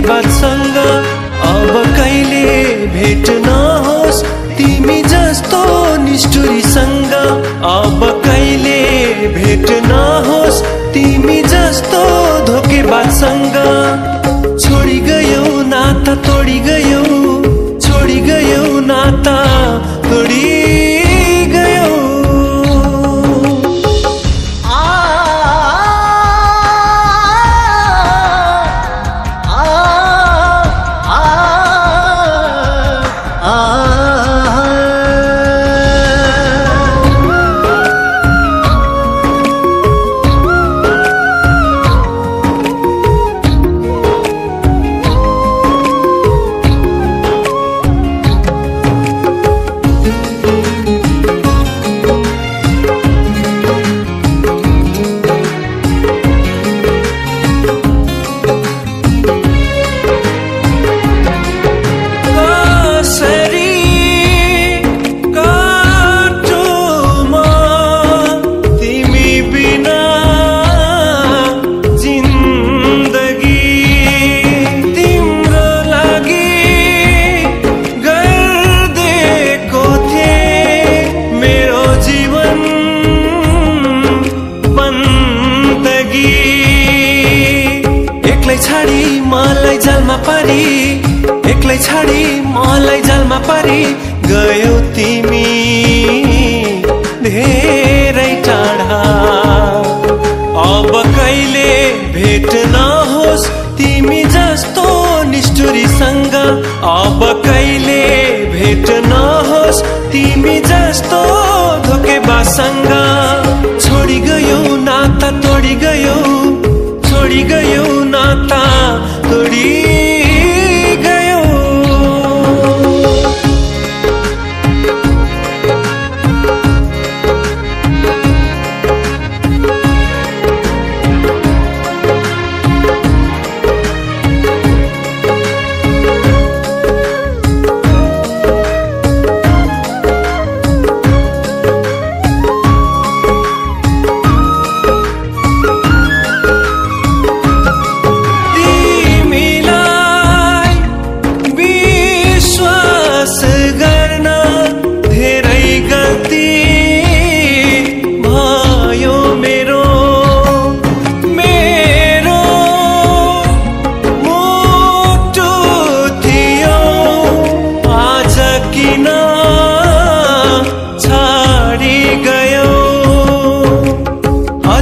धोकेबाजसँग अब कहिले भेट नहोस् तिमी जस्तो निष्ठुरीसँग अब कहिले भेट नहोस् तिमी जस्तो धोकेबाजसँग छोडी गयौ नाता तोडी गयौ छोडी गयौ नाता तोडी गयौ छाडी मलाई जालमा पारी एक्लै छाडी मलाई जालमा पारी गयौ तिमी धेरै टाढा अब कहिले भेट नहोस् तिमी जस्तो निष्ठुरीसँग अब कहिले भेट नहोस् तिमी जस्तो धोकेबाजसँग छोडी गयौ नाता तोडी गयौ छोडी गयौ नाता तोडी गयौ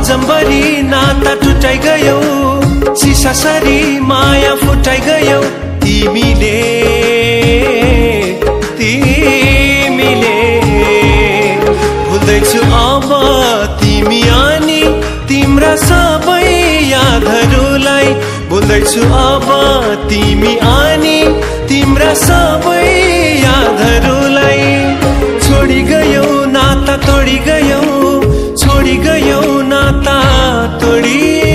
अजम्बरी नाता टुटाइ गयौ सिसासरी माया फुटाइ गयौ तिमीले भुल्दैछु अब तिमी अनि तिम्रा सबै यादहरूलाई भुल्दैछु अब तिमी अनि तिम्रा सबै यादहरूलाई छोडी गयौ नाता तोडी गयौ छोडी गयौ नाता तोडी